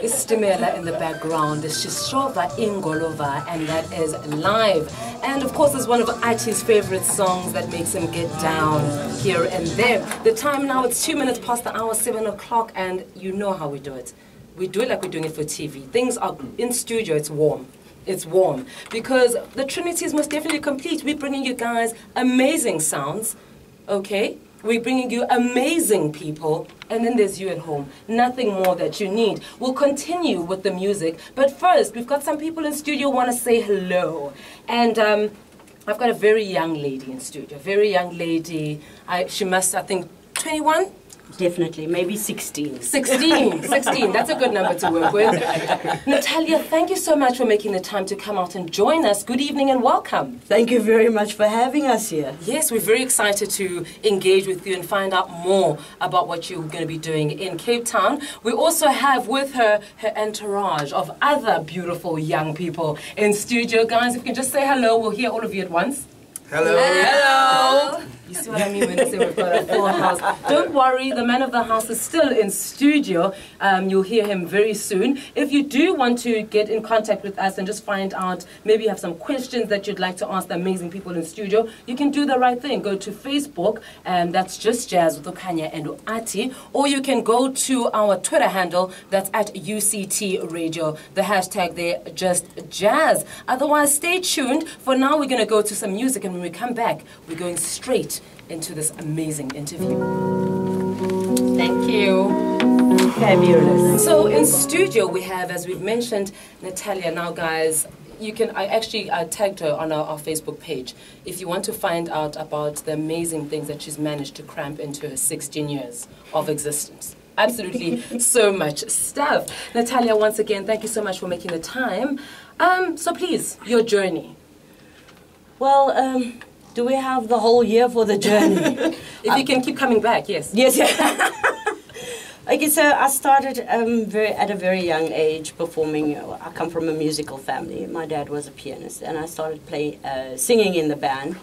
Istimela in the background is Shishrova Ingolova, and that is live. And of course, it's one of Ati's favorite songs that makes him get down here and there. The time now, it's 2 minutes past the hour, 7 o'clock, and you know how we do it. We do it like we're doing it for TV. Things are in studio, it's warm. It's warm because the Trinity is most definitely complete. We're bringing you guys amazing sounds, okay? We're bringing you amazing people, and then there's you at home. Nothing more that you need. We'll continue with the music, but first, we've got some people in studio who want to say hello. And I've got a very young lady in studio, very young lady. She must, I think, 21? Definitely, maybe 16. 16, that's a good number to work with. Natalia, thank you so much for making the time to come out and join us. Good evening and welcome. Thank you very much for having us here. Yes, we're very excited to engage with you and find out more about what you're going to be doing in Cape Town. We also have with her entourage of other beautiful young people in studio. Guys, if you can just say hello, we'll hear all of you at once. Hello. Hello. You see what I mean when I say we've got a full house? Don't worry, the man of the house is still in studio. You'll hear him very soon. If you do want to get in contact with us and just find out, maybe you have some questions that you'd like to ask the amazing people in studio, you can do the right thing. Go to Facebook, that's Just Jazz with Okanya and Ati, or you can go to our Twitter handle, that's at UCT Radio. The hashtag there, Just Jazz. Otherwise, stay tuned. For now, we're going to go to some music, and when we come back, we're going straight into this amazing interview. Thank you. Fabulous. So in studio we have, as we've mentioned, Natalia. Now guys, you can, I actually tagged her on our Facebook page. If you want to find out about the amazing things that she's managed to cramp into her 16 years of existence. Absolutely so much stuff. Natalia, once again, thank you so much for making the time. So please, your journey. Well, do we have the whole year for the journey? If you can keep coming back, yes. Yes. Okay, so I started at a very young age performing. I come from a musical family. My dad was a pianist, and I started singing in the band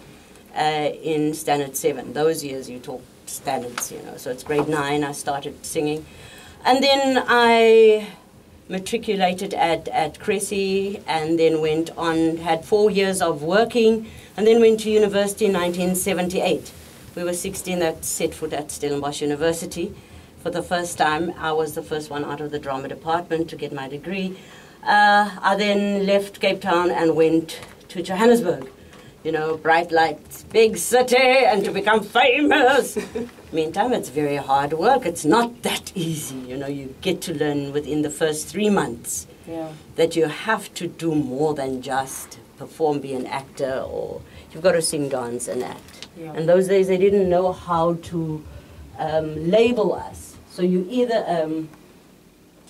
in Standard 7. Those years you talk standards, you know, so it's grade 9 I started singing. And then I matriculated at Cressy, and then went on, had 4 years of working, and then went to university in 1978. We were 16 that set foot at Stellenbosch University. For the first time, I was the first one out of the drama department to get my degree. I then left Cape Town and went to Johannesburg. You know, bright lights, big city, and to become famous. Meantime, it's very hard work. It's not that easy. You know, you get to learn within the first 3 months that you have to do more than just perform, be an actor, or you've got to sing, dance, and act. Yeah. And those days, they didn't know how to label us. So you either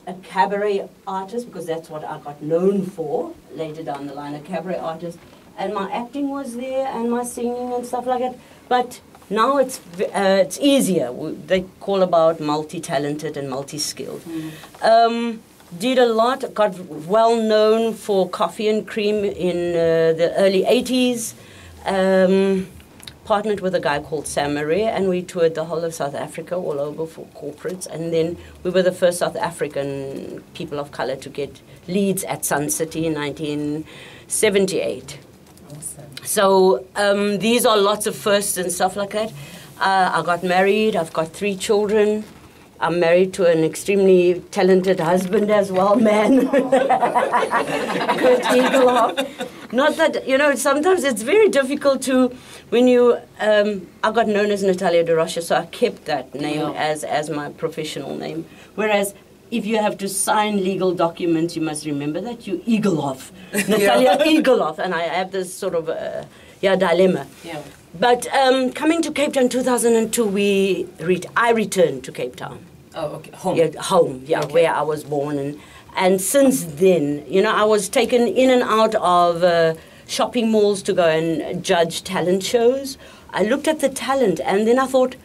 a cabaret artist, because that's what I got known for later down the line, a cabaret artist, and my acting was there, and my singing and stuff like that. But now it's easier. They call about multi-talented and multi-skilled. Did a lot, got well known for Coffee and Cream in the early 80s. Partnered with a guy called Sam Marie, and we toured the whole of South Africa, all over for corporates. And then we were the first South African people of color to get leads at Sun City in 1978. Awesome. So these are lots of firsts and stuff like that. I got married. I've got 3 children. I'm married to an extremely talented husband as well, man. Good Egelhof. Not that, you know, sometimes it's very difficult to, when you, I got known as Natalia de Rocha, so I kept that name as my professional name. Whereas if you have to sign legal documents, you must remember that you Egelhof, Natalia Egelhof, and I have this sort of, dilemma. Yeah. But coming to Cape Town in 2002, I returned to Cape Town. Oh, okay. Home. Yeah, home, okay. Where I was born. And since then, you know, I was taken in and out of shopping malls to go and judge talent shows. I looked at the talent, and then I thought,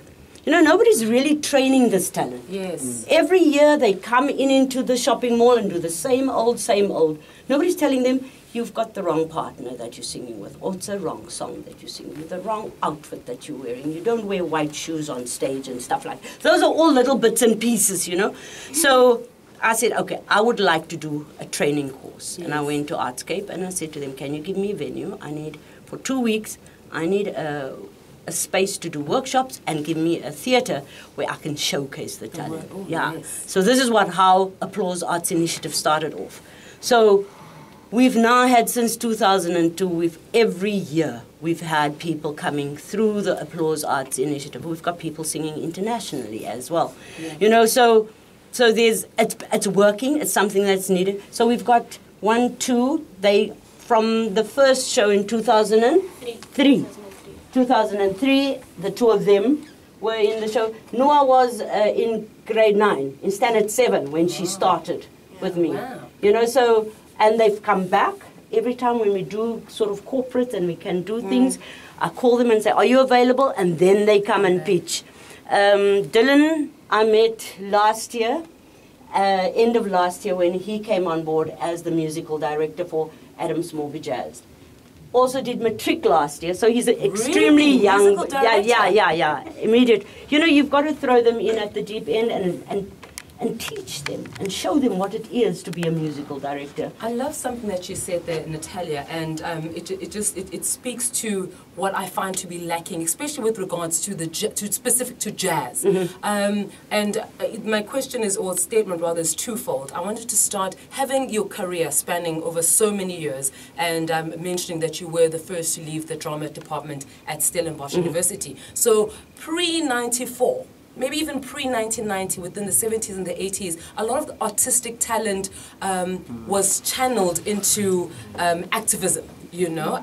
you know, nobody's really training this talent. Yes. Every year they come into the shopping mall and do the same old, same old. Nobody's telling them, you've got the wrong partner that you're singing with, or it's a wrong song that you're singing with, the wrong outfit that you're wearing. You don't wear white shoes on stage and stuff like that. Those are all little bits and pieces, you know. So I said, okay, I would like to do a training course. Yes. And I went to Artscape and I said to them, can you give me a venue? For 2 weeks, I need a space to do workshops and give me a theatre where I can showcase the talent. Oh, yeah. Yes. So this is how Applauz Arts Initiative started off. So we've now had since 2002, every year we've had people coming through the Applauz Arts Initiative. We've got people singing internationally as well. Yeah. You know, so it's working. It's something that's needed. So we've got 1, 2. From the first show in 2003, the 2 of them were in the show. Noehaa was in grade 9, in standard 7 when she started with me. Wow. You know, so, and they've come back. Every time when we do sort of corporate and we can do things, I call them and say, are you available? And then they come and pitch. Dillon, I met last year, end of last year when he came on board as the musical director for Small BeJazzed. Also did matric last year, so he's extremely young. Yeah, immediate. You know, you've got to throw them in at the deep end and teach them and show them what it is to be a musical director. I love something that you said there, Natalia, and it speaks to what I find to be lacking, especially with regards to specific to jazz. My question is, or statement rather, is twofold. I wanted to start having your career spanning over so many years, and mentioning that you were the first to leave the drama department at Stellenbosch University. So pre-94. Maybe even pre-1990, within the 70s and the 80s, a lot of the artistic talent was channeled into activism, you know.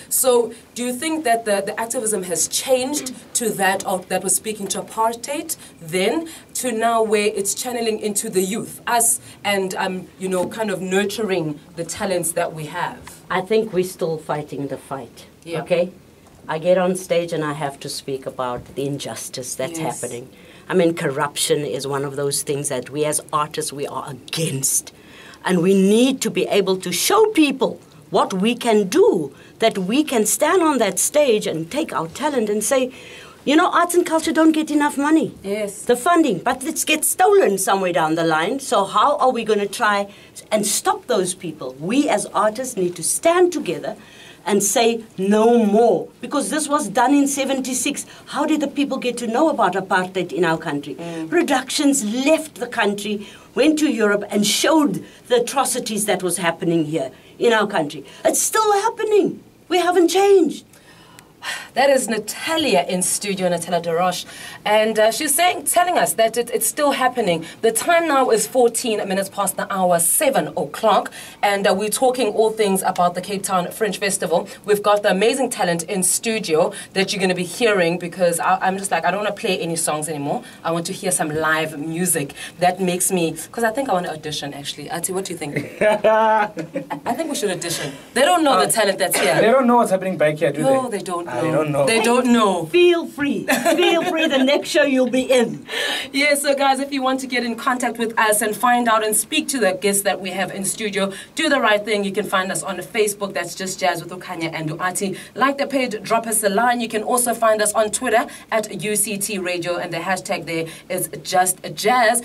So do you think that the activism has changed to that was speaking to apartheid then, to now where it's channeling into the youth, us, and, you know, kind of nurturing the talents that we have? I think we're still fighting the fight, okay? I get on stage and I have to speak about the injustice that's happening. I mean, corruption is one of those things that we as artists, we are against. And we need to be able to show people what we can do, that we can stand on that stage and take our talent and say, you know, arts and culture don't get enough money. Yes. The funding, but it gets stolen somewhere down the line. So how are we going to try and stop those people? We as artists need to stand together and say no more, because this was done in 76. How did the people get to know about apartheid in our country? Productions left the country, went to Europe and showed the atrocities that was happening here in our country. It's still happening. We haven't changed. That is Natalia in studio, Natalia de Rocha, and she's telling us that it's still happening. The time now is 14 minutes past the hour, 7 o'clock, and we're talking all things about the Cape Town Fringe Festival. We've got the amazing talent in studio that you're going to be hearing, because I'm just like, I don't want to play any songs anymore. I want to hear some live music. That makes me, because I think I want to audition, actually. Ati, what do you think? I think we should audition. They don't know the talent that's here. They don't know what's happening back here, do they? No, they don't know. They don't know. They don't know. Feel free. Feel free. The next show you'll be in. Yeah, so guys, if you want to get in contact with us and find out and speak to the guests that we have in studio, do the right thing. You can find us on Facebook. That's Just Jazz with Okanya and Uati. Like the page, drop us a line. You can also find us on Twitter at UCT Radio, and the hashtag there is Just Jazz.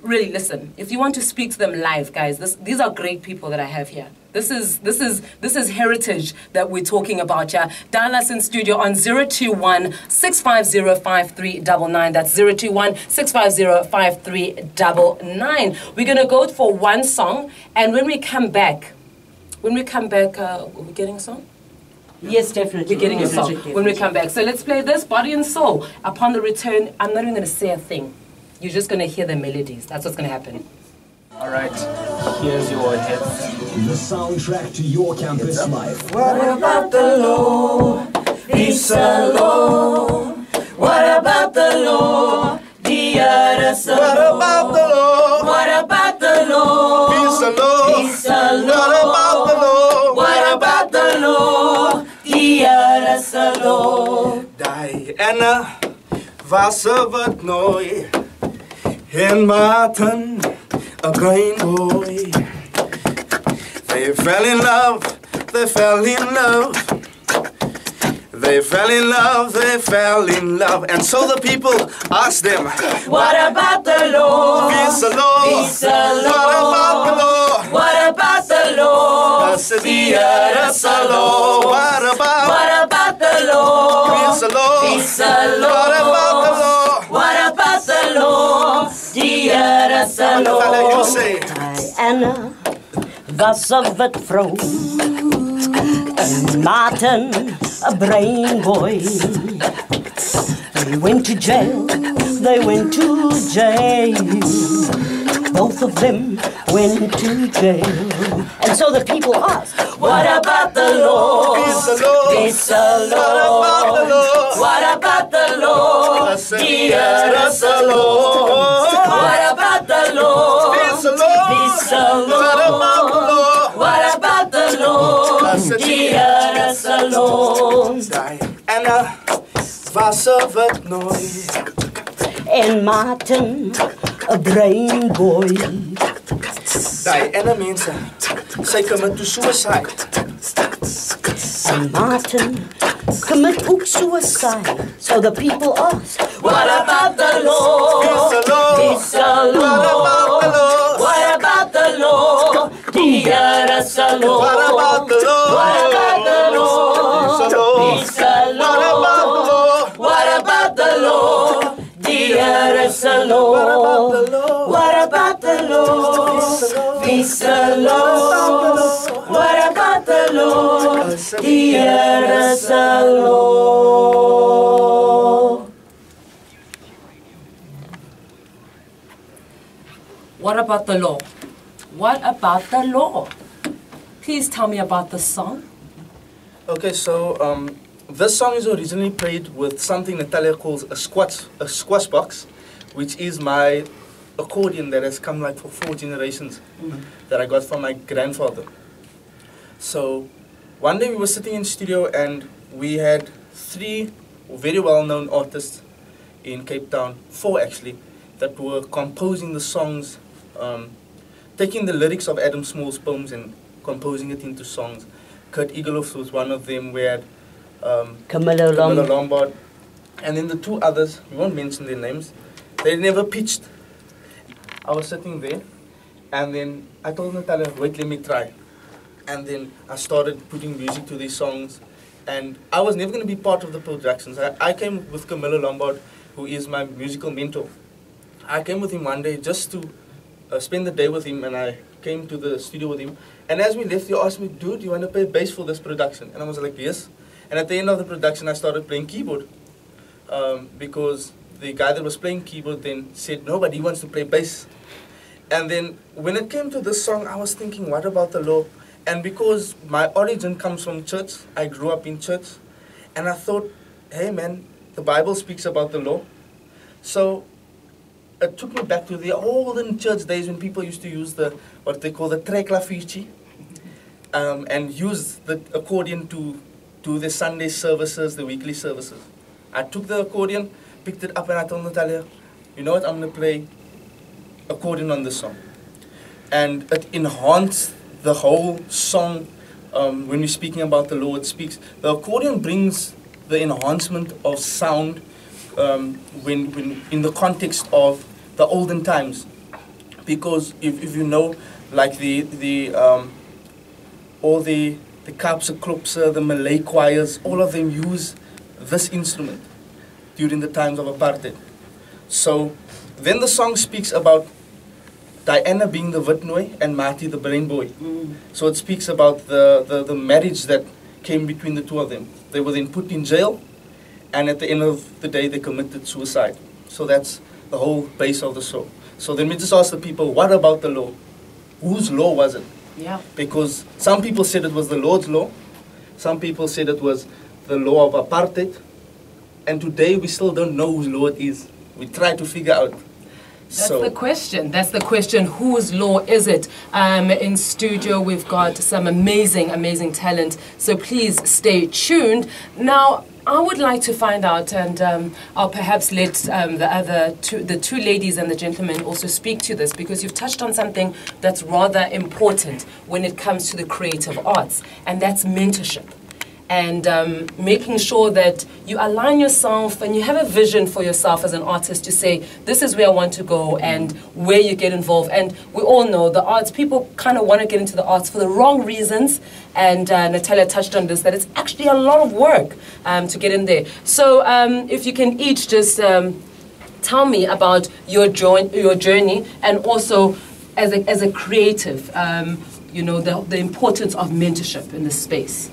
Really, listen, if you want to speak to them live, guys, these are great people that I have here. This is heritage that we're talking about, yeah. Dial us in studio on 021-650-5399. That's 021-650-5399. We're gonna go for one song, and when we come back, are we getting a song? Yes, definitely. We're getting a song when we come back. So let's play this, Body and Soul. Upon the return, I'm not even gonna say a thing. You're just gonna hear the melodies. That's what's gonna happen. All right, here's your hits. The soundtrack to your campus life. What about the law? Peace alone. What about the law? The other side. What about the law? What about the law? Peace alone. Peace alone. What about the law? What about the law? The other side. Diana was wat nooit in Martin, a green boy. They fell in love, they fell in love. They fell in love, and so the people asked them, What about the law? Peace alone. Peace alone. What about the law? What about the law? The earth alone. What about the law? peace alone? Peace alone. What about the law? What about the law? The earth Natalia, you alone. say. Diana was een wit vrouw. En Martin, a brain boy. They went to jail, they went to jail. Both of them went to jail. And so the people asked, What about the law? Peace alone. Peace alone. What about the law? What about the law? The earth alone. What about the law? Peace alone. Peace What about the alone. law? What about the law? The earth alone. Diana was een wit nooi. en Martin, a brain boy. Diana mense, sy commit to suicide. And Martin commit ook suicide. So the people ask, What about the law? Peace alone. Peace alone. What about the law? What about the law? The earth alone. What about the law? What about the law? Peace alone. What about the law? The earth alone. What about the law? Peace alone. What about the law? The earth alone. What about the law? What about the law? Please tell me about the song. Okay, so this song is originally played with something Natalia calls a squash box, which is my accordion that has come like for 4 generations that I got from my grandfather. So one day we were sitting in studio and we had 3 very well-known artists in Cape Town, 4 actually, that were composing the songs, taking the lyrics of Adam Small's poems and composing it into songs. Kurt Egelhof was one of them. We had Camilla Lombard, and then the 2 others, we won't mention their names, they never pitched. I was sitting there, and then I told Natalia, wait, let me try. And then I started putting music to these songs, and I was never going to be part of the productions. I came with Camilla Lombard, who is my musical mentor. I came with him one day just to spend the day with him, and I came to the studio with him. And as we left, he asked me, dude, you want to play bass for this production? And I was like, yes. And at the end of the production, I started playing keyboard. Because the guy that was playing keyboard then said, no, but he wants to play bass. And then when it came to this song, I was thinking, what about the law? And because my origin comes from church, I grew up in church. And I thought, hey man, the Bible speaks about the law. So it took me back to the olden church days when people used to use the, what they call the trekklafici, and use the accordion to do the Sunday services, the weekly services. I took the accordion, picked it up, and I told Natalia, you know what, I'm going to play accordion on this song. And it enhanced the whole song. When we're speaking about the law, it speaks. The accordion brings the enhancement of sound when in the context of the olden times, because if you know, like all the Kaapse Klopse, the Malay choirs, all of them use this instrument during the times of apartheid. So then the song speaks about Diana being the Witnooi and Marty the brain boy. So it speaks about the marriage that came between the 2 of them. They were then put in jail, and at the end of the day they committed suicide. So that's the whole base of the song. So then we just asked the people, what about the law? Whose law was it? Yeah. Because some people said it was the Lord's law, some people said it was the law of apartheid, and today we still don't know whose law it is. We try to figure out. That's the question. That's the question. Whose law is it? In studio, we've got some amazing, amazing talent. So please stay tuned. Now, I would like to find out, and I'll perhaps let the 2 ladies and the gentleman also speak to this, because you've touched on something that's rather important when it comes to the creative arts, and that's mentorship. and making sure that you align yourself and you have a vision for yourself as an artist to say, this is where I want to go and where you get involved. And we all know the arts, people kind of want to get into the arts for the wrong reasons. And Natalia touched on this, that it's actually a lot of work to get in there. So if you can each just tell me about your journey, and also as a creative, you know, the importance of mentorship in this space.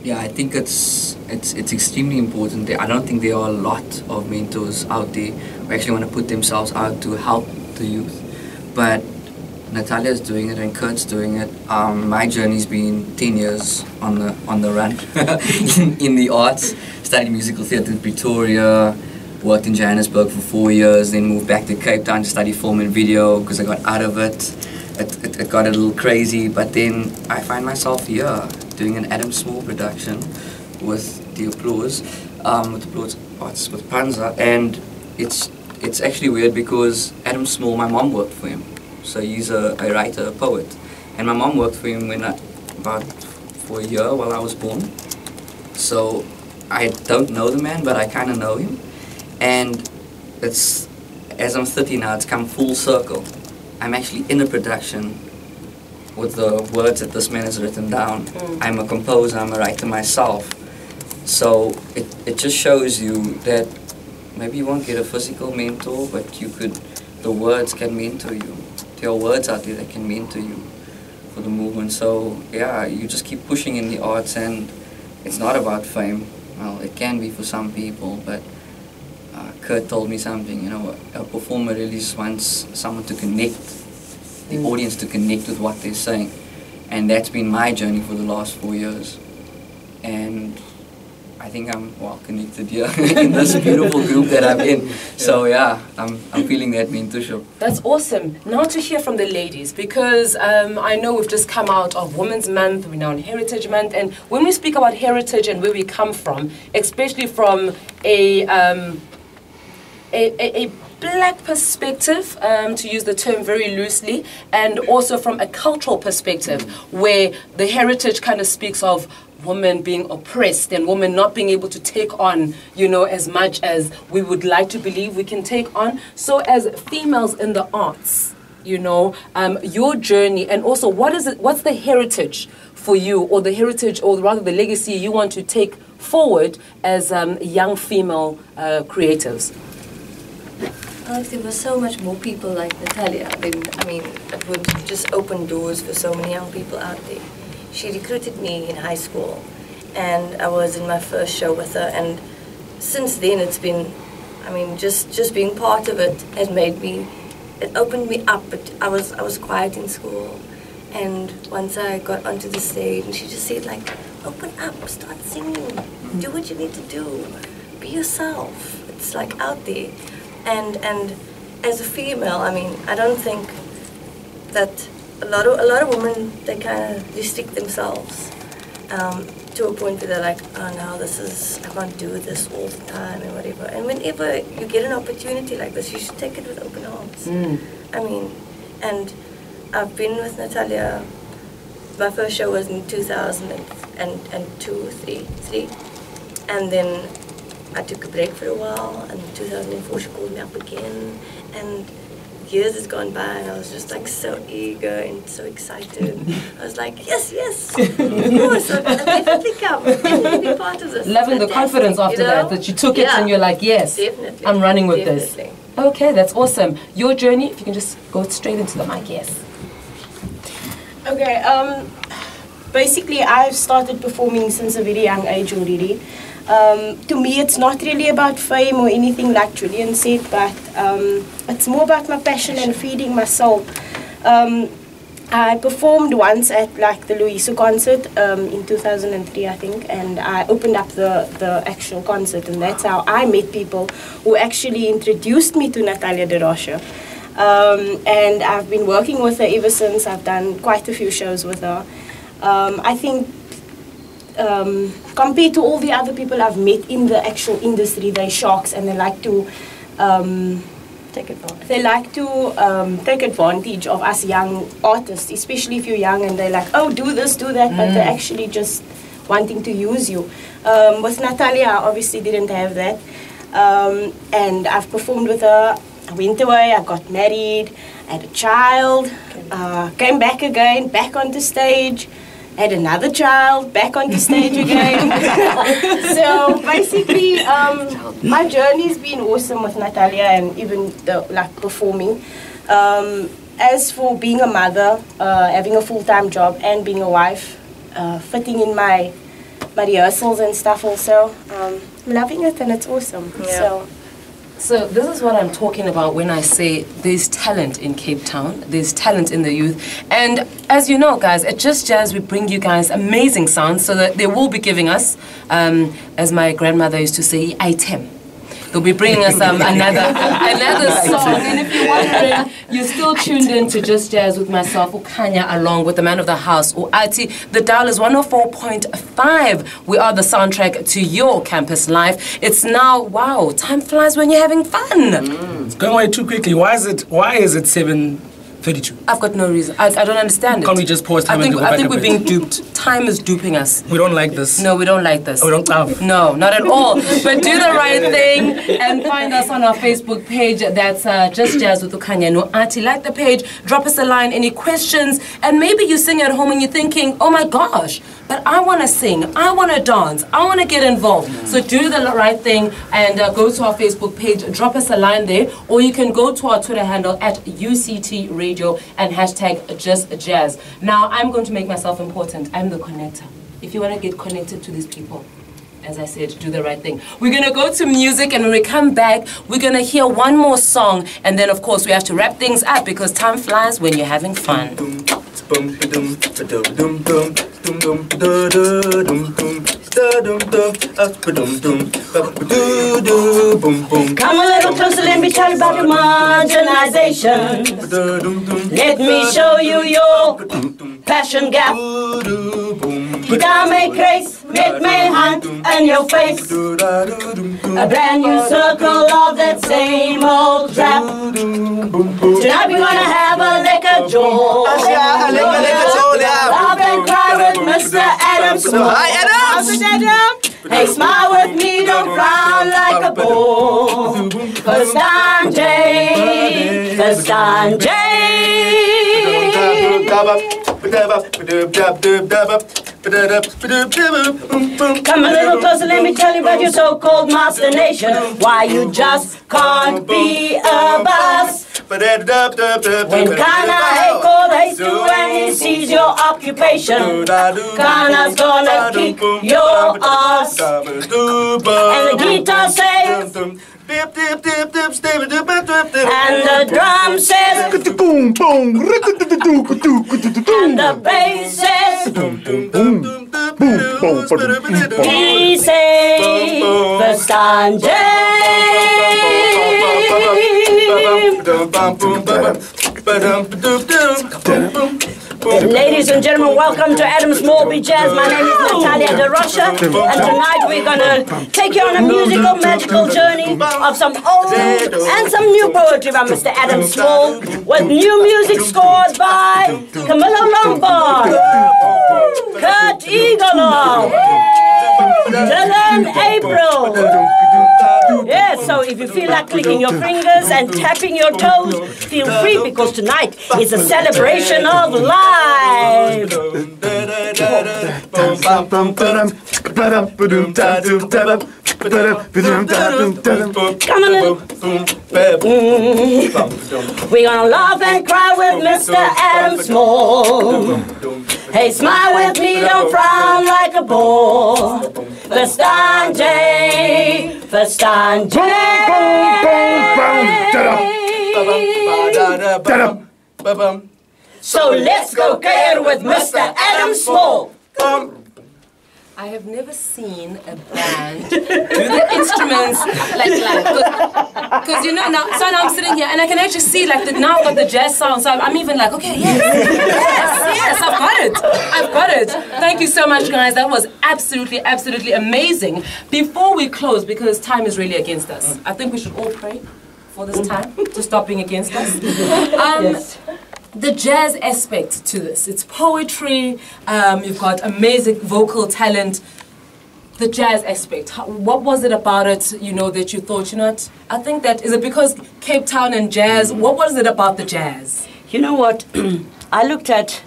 Yeah, I think it's extremely important. I don't think there are a lot of mentors out there who actually want to put themselves out to help the youth. But Natalia's doing it and Kurt's doing it. My journey's been 10 years on the run in the arts. Studied musical theatre in Pretoria, worked in Johannesburg for 4 years, then moved back to Cape Town to study film and video because I got out of it. It got a little crazy, but then I find myself here doing an Adam Small production with the Applauz, with Panza, and it's actually weird because Adam Small, my mom worked for him, so he's a writer, a poet, and my mom worked for him for a year while I was born. So I don't know the man, but I kind of know him, and as I'm 30 now, it's come full circle. I'm actually in a production with the words that this man has written down. I'm a composer, I'm a writer myself. So it just shows you that maybe you won't get a physical mentor, but the words can mentor you. There are words out there that can mentor you for the movement. So yeah, you just keep pushing in the arts, and it's not about fame. Well, it can be for some people, but Kurt told me something, you know, a performer really just wants someone to connect, the audience to connect with what they're saying. And that's been my journey for the last 4 years. And I think I'm well connected here in this beautiful group that I'm in. So yeah, I'm feeling that mentorship. That's awesome. Now to hear from the ladies, because I know we've just come out of Women's Month, we're now on Heritage Month, and when we speak about heritage and where we come from, especially from a black perspective, to use the term very loosely, and also from a cultural perspective, where the heritage kind of speaks of women being oppressed and women not being able to take on, you know, as much as we would like to believe we can take on. So as females in the arts, you know, your journey, and also what's the heritage for you, or the heritage, or rather the legacy you want to take forward as young female creatives? Well, if there were so much more people like Natalia, then, I mean, it would just open doors for so many young people out there. She recruited me in high school, and I was in my first show with her, and since then it's been, I mean, just being part of it has made me, it opened me up. But I was quiet in school, and once I got onto the stage, and she just said, like, open up, start singing, do what you need to do, be yourself. It's like out there. And as a female, I mean, I don't think that a lot of women, they kind of restrict themselves to a point where they're like, oh no, I can't do this all the time and whatever. And whenever you get an opportunity like this, you should take it with open arms. I mean, and I've been with Natalia. My first show was in 2002, three, and then I took a break for a while, and in 2004 she called me up again, and years has gone by, and I was just like so eager and so excited. I was like, yes, of course, I'll definitely come, definitely be part of this. Loving the confidence after that you took it and you're like, yes, definitely, I'm running with this. Okay, that's awesome. Your journey, if you can just go straight into the mic, yes. Okay, basically I've started performing since a very young age already. To me, it's not really about fame or anything like Julian said, but it's more about my passion and feeding my soul. I performed once at like the Louisa concert in 2003, I think, and I opened up the actual concert, and that's how I met people who actually introduced me to Natalia de Rocha. And I've been working with her ever since. I've done quite a few shows with her. I think compared to all the other people I've met in the actual industry, they're sharks, and they like to take advantage of us young artists, especially if you're young and they're like, oh, do this, do that, but they actually just wanting to use you. With Natalia, I obviously didn't have that. And I've performed with her. I went away, I got married, I had a child, came back again, back onto stage, had another child, back onto stage again. So basically, my journey's been awesome with Natalia and even performing. As for being a mother, having a full-time job and being a wife, fitting in my rehearsals and stuff also, I'm loving it and it's awesome. Yeah. So this is what I'm talking about when I say there's talent in Cape Town, there's talent in the youth. And as you know, guys, at Just Jazz, we bring you guys amazing sounds so that they will be giving us, as my grandmother used to say, item. They'll be bringing us another song. And if you're wondering, you're still tuned in to Just Jazz with myself, Ukanya, along with the man of the house, Uati. The dial is 104.5. We are the soundtrack to your campus life. It's now, wow, time flies when you're having fun. It's going away too quickly. Why is it 7:32? I've got no reason. I don't understand it. Can't we just pause time and go back I think a we're bit? being duped. Time is duping us. We don't like this. No, we don't like this. We don't have. No, not at all. But do the right thing and find us on our Facebook page. That's Just Jazz with Ukanya Noehaa. Like the page, drop us a line, any questions, and maybe you sing at home and you're thinking, oh my gosh, but I want to sing, I want to dance, I want to get involved. So do the right thing and go to our Facebook page, drop us a line there, or you can go to our Twitter handle at UCT Radio and hashtag Just Jazz. Now, I'm going to make myself important. I'm the connector. If you want to get connected to these people, as I said, do the right thing. We're going to go to music, and when we come back, we're going to hear one more song, and then, of course, we have to wrap things up because time flies when you're having fun. Come a little closer, let me tell you about your marginalization. Let me show you your passion gap. Guitar may grace, it may hunt in your face. A brand new circle of that same old trap. Tonight we're gonna have a liquor jolt. Laugh and cry with Mr. Adam Small. Hi, Adam! Hey, smile with me, don't frown like a bull. First on Jay, first on Jay. Come a little closer, let me tell you about your so-called master nation. Why you just can't be a boss. When Kana called Heistu and he sees your occupation, Kana's gonna kick your ass. And the guitar says, and the drum says, and the bass says, he says, first on Ladies and gentlemen, welcome to Adam Small BeJazzed. My name is Natalia de Rocha, and tonight we're going to take you on a musical, magical journey of some old and some new poetry by Mr. Adam Small, with new music scored by Capella Kurt Egelhof, Dillon April. Yes, so if you feel like clicking your fingers and tapping your toes, feel free, because tonight is a celebration of life. Come on in. We're gonna laugh and cry with Mr. Adam Small. Hey, smile with me, don't frown like a bull. First on Jay, first on Jay. So let's go care with Mr. Adam Small. I have never seen a band do the instruments like because you know now. So now I'm sitting here and I can actually see like now I've got the jazz sound. So I'm even like, okay, yes, I've got it. Thank you so much, guys. That was absolutely amazing. Before we close, because time is really against us, I think we should all pray for this time to stop being against us. the jazz aspect to this. It's poetry, you've got amazing vocal talent. The jazz aspect, what was it about it, you know, that you thought, you know what, I think that, is it because Cape Town and jazz, what was it about the jazz? You know what, I looked at,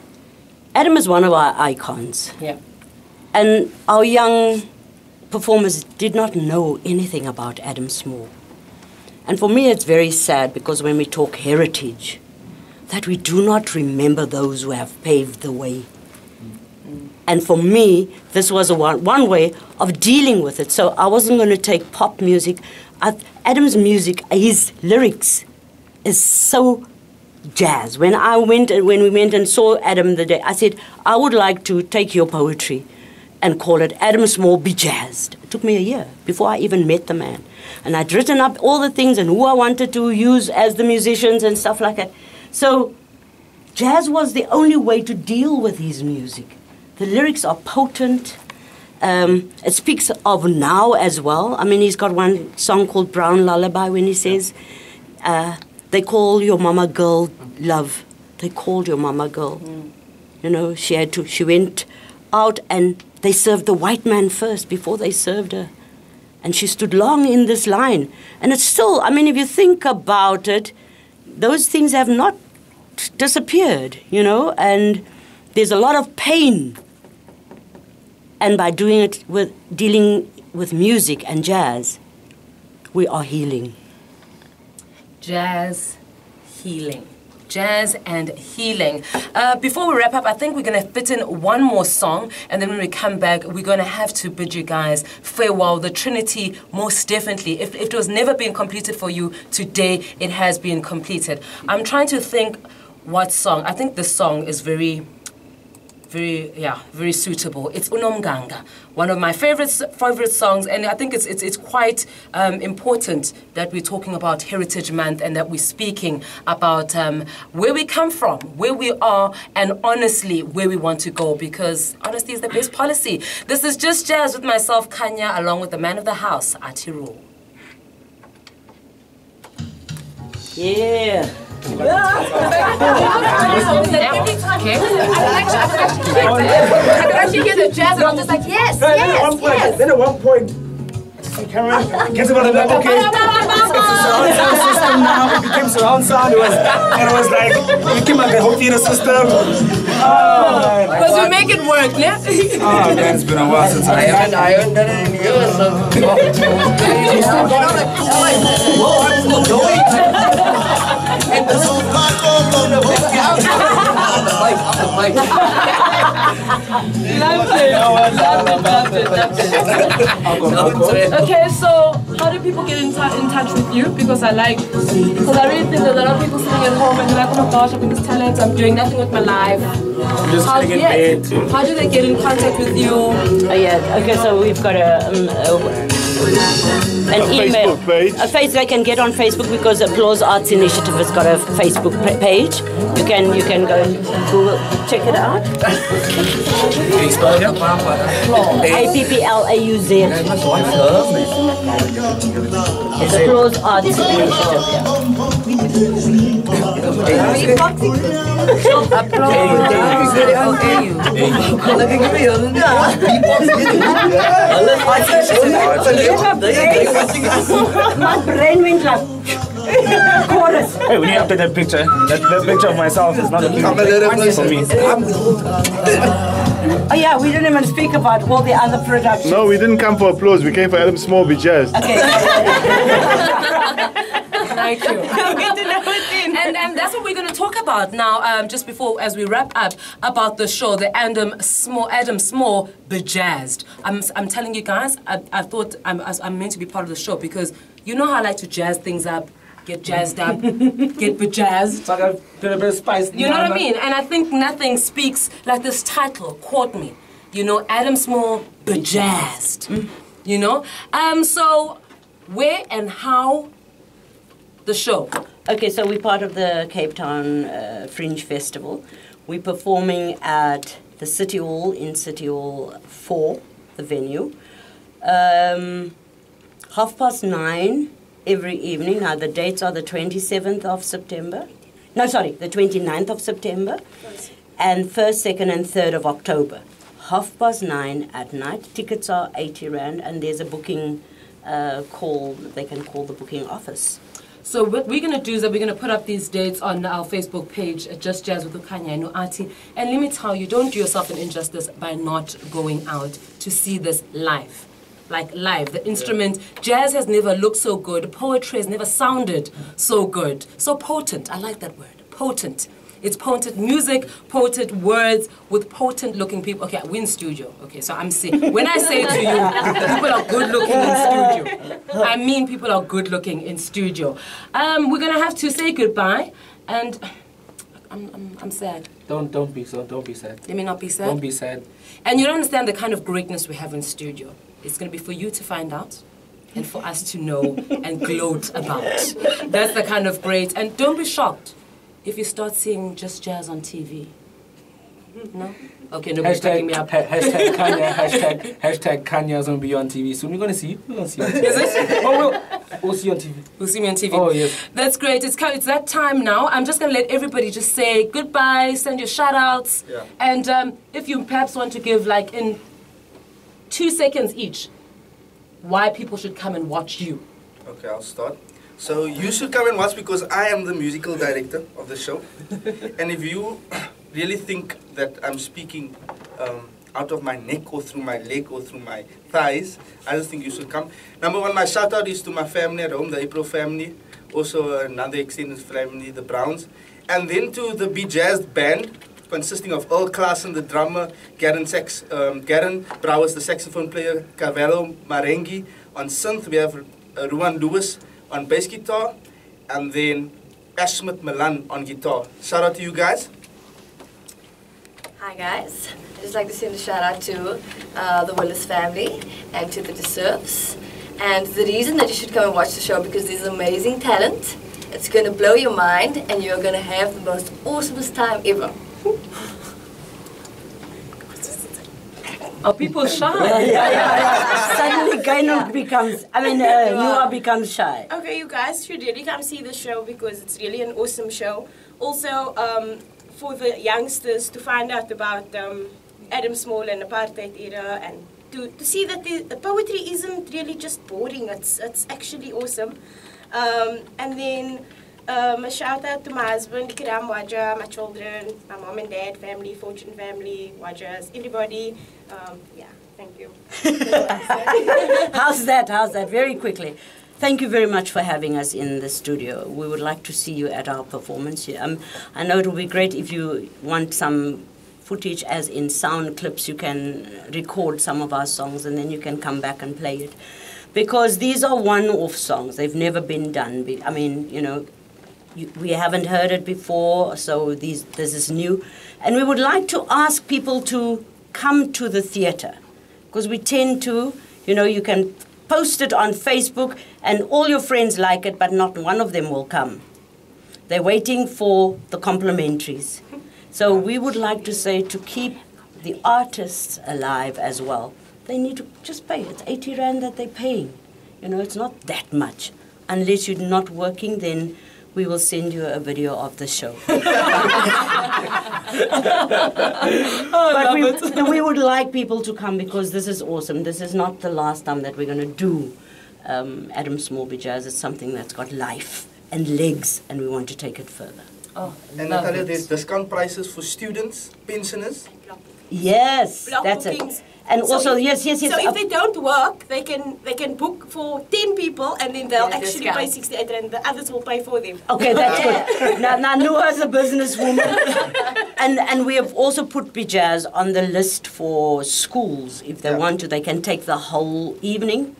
Adam is one of our icons. Yeah. And our young performers did not know anything about Adam Small. And for me it's very sad because when we talk heritage, that we do not remember those who have paved the way. And for me, this was one way of dealing with it. So I wasn't going to take pop music. Adam's music, his lyrics is so jazz. When we went and saw Adam the day, I said, I would like to take your poetry and call it Adam Small BeJazzed. It took me a year before I even met the man. And I'd written up all the things and who I wanted to use as the musicians and stuff like that. So jazz was the only way to deal with his music. The lyrics are potent. It speaks of now as well. I mean, he's got one song called Brown Lullaby when he says, they call your mama girl love. They called your mama girl. You know, she went out and they served the white man first before they served her. And she stood long in this line. And it's still, I mean, if you think about it, those things have not disappeared, you know, and there's a lot of pain. And by doing it dealing with music and jazz, we are healing. Jazz healing. Jazz and healing. Before we wrap up, I think we're going to fit in one more song, and then when we come back, we're going to have to bid you guys farewell. The Trinity, most definitely. If it was never been completed for you, today it has been completed. I'm trying to think what song. I think this song is very suitable. It's Unomganga, one of my favorite songs, and I think it's quite important that we're talking about Heritage Month and that we're speaking about where we come from, where we are, and honestly where we want to go, because honesty is the best policy. This is Just Jazz with myself, Kanya, along with the man of the house, Atiru. Yeah. Okay. I could actually hear the jazz and I'm just like, yes, yes. Then at one point, camera gets about like, okay, it's a surround sound system now. It became surround sound. It was like, we came like the whole theater system. Oh, man. Because we make it work, yeah? Oh, man, it's been a while since I haven't done it in years. Okay, so how do people get in touch with you? Because I really think there's a lot of people sitting at home and they're like, oh my gosh, I've got this talent, I'm doing nothing with my life. I'm just sitting in bed. How do they get in contact with you? Okay, so we've got an email. Facebook page. A face they can get on Facebook because Applauz Arts Initiative has got a Facebook page. You can go and Google, check it out. Applauz. It's Applauz Arts Initiative. My brain went like chorus. Hey, we need to update that picture. That picture of myself is not a picture for me. Oh yeah, we didn't even speak about all the other productions. No, we didn't come for Applauz. We came for Adam Small BeJazzed. Okay. Thank you. And that's what we're going to talk about now, just before, as we wrap up, about the show, the Adam Small BeJazzed. I'm telling you guys, I thought I'm meant to be part of the show because you know how I like to jazz things up, get jazzed up, get bejazzed. It's like a bit of spice. You know what I mean? And I think nothing speaks like this title caught me. You know, Adam Small BeJazzed. You know? So where and how the show? Okay, so we're part of the Cape Town Fringe Festival. We're performing at the City Hall in City Hall 4, the venue. 9:30 every evening. Now the dates are the 27th of September, No, sorry, the 29th of September. And 1st, 2nd, and 3rd of October. 9:30 at night. Tickets are 80 Rand, and there's a booking call. They can call the booking office. So what we're going to do is that we're going to put up these dates on our Facebook page, Just Jazz with Ukanya and Noati. And let me tell you, don't do yourself an injustice by not going out to see this live. Like live, the instrument, jazz has never looked so good, poetry has never sounded so good, so potent. I like that word, potent. It's potent music, potent words with potent looking people. Okay, we're in studio. Okay, so I'm saying, when I say to you, people are good looking in studio, I mean people are good looking in studio. We're gonna have to say goodbye, and I'm sad. Don't be sad. Let me not be sad. Don't be sad. And you don't understand the kind of greatness we have in studio. It's going to be for you to find out and for us to know and gloat about. That's the kind of great. And don't be shocked if you start seeing Just Jazz on TV. No? Okay, nobody's backing me up. Hashtag Kanye, hashtag Kanye's going to be on TV soon. We're going to see you. We're going to see you on TV. Is it? Oh, we'll see you on TV. We'll see me on TV. Oh, yes. That's great. It's that time now. I'm just going to let everybody just say goodbye, send your shout-outs. Yeah. And if you perhaps want to give, like, in 2 seconds each, why people should come and watch you. Okay, I'll start. So you should come and watch because I am the musical director of the show. And if you really think that I'm speaking out of my neck or through my leg or through my thighs, I just think you should come. Number one, my shout out is to my family at home, the April family, also another extended family, the Browns, and then to the BeJazzed band, consisting of Earl Klassen, the drummer, Garen Brouwers, the saxophone player, Cavallo Marengi. On synth, we have Ruan Lewis on bass guitar, and then Ashmit Milan on guitar. Shout out to you guys. Hi guys, I'd just like to send a shout out to the Willis family and to the DeServes. And the reason that you should come and watch the show because there's amazing talent. It's going to blow your mind and you're going to have the most awesomest time ever. Are people shy? Suddenly Gaynor becomes, Noehaa becomes shy. Okay, you guys should really come see the show because it's really an awesome show. Also, for the youngsters to find out about Adam Small and apartheid era and to see that the poetry isn't really just boring, it's actually awesome. And then a shout out to my husband, Kiram Waja, my children, my mom and dad, family, Fortune family, Wajas, everybody. Yeah, thank you. How's that? Very quickly. Thank you very much for having us in the studio. We would like to see you at our performance here. I know it will be great if you want some footage, as in sound clips, you can record some of our songs and then you can come back and play it. Because these are one-off songs. They've never been done. I mean, you know, we haven't heard it before, so this is new. And we would like to ask people to come to the theatre. Because we tend to, you know, you can post it on Facebook and all your friends like it, but not one of them will come. They're waiting for the complimentaries. So we would like to say to keep the artists alive as well. They need to just pay. It's 80 Rand that they're paying. You know, it's not that much. Unless you're not working, then we will send you a video of the show. But we would like people to come because this is awesome. This is not the last time that we're going to do Adam Small BeJazzed. It's something that's got life and legs, and we want to take it further. Oh, and Natalia, there's discount prices for students, pensioners. Yes, Block that's bookings. it. And So also, if- yes. So if they don't work, they can book for 10 people and then they'll actually pay 68 Rand. The others will pay for them. Okay, that's good. Now Noeha's a businesswoman. and we have also put BeJazzed on the list for schools. If they want to, they can take the whole evening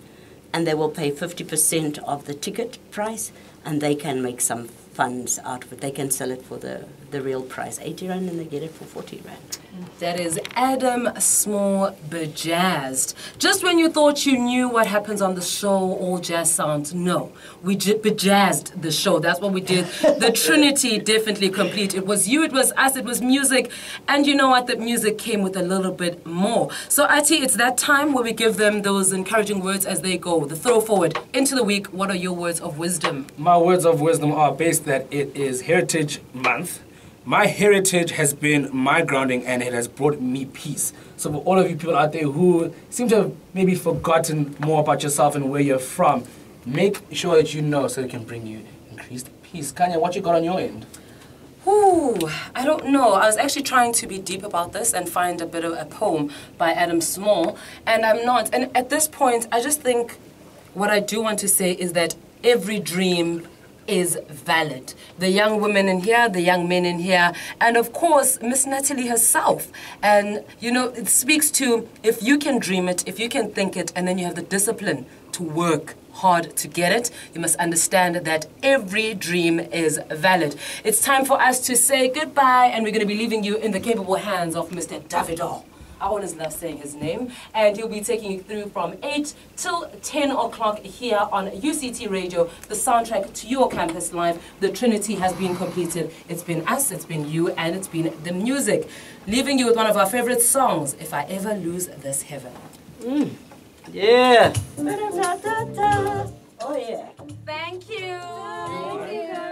and they will pay 50% of the ticket price and they can make some funds out of it. They can sell it for the real price, 80 Rand, and they get it for 40 Rand. That is Adam Small BeJazzed. Just when you thought you knew what happens on the show, all jazz sounds, no. We bejazzed the show. That's what we did. The Trinity definitely complete. It was you, it was us, it was music. And you know what? The music came with a little bit more. So, Ati, it's that time where we give them those encouraging words as they go. The throw forward into the week. What are your words of wisdom? My words of wisdom are based that it is Heritage Month. My heritage has been my grounding and it has brought me peace. So for all of you people out there who seem to have maybe forgotten more about yourself and where you're from, make sure that you know so it can bring you increased peace. Kanya, what you got on your end? Ooh, I don't know. I was actually trying to be deep about this and find a bit of a poem by Adam Small, and I'm not. And at this point, I just think what I do want to say is that every dream is valid. The young women in here, the young men in here, and of course, Miss Natalie herself. And, you know, it speaks to if you can dream it, if you can think it, and then you have the discipline to work hard to get it, you must understand that every dream is valid. It's time for us to say goodbye, and we're going to be leaving you in the capable hands of Mr. Davido. I always love saying his name, and he'll be taking you through from 8 till 10 o'clock here on UCT Radio, the soundtrack to your campus life. The Trinity has been completed. It's been us, it's been you, and it's been the music. Leaving you with one of our favorite songs, If I Ever Lose This Heaven. Yeah. Oh, yeah. Thank you. Thank you.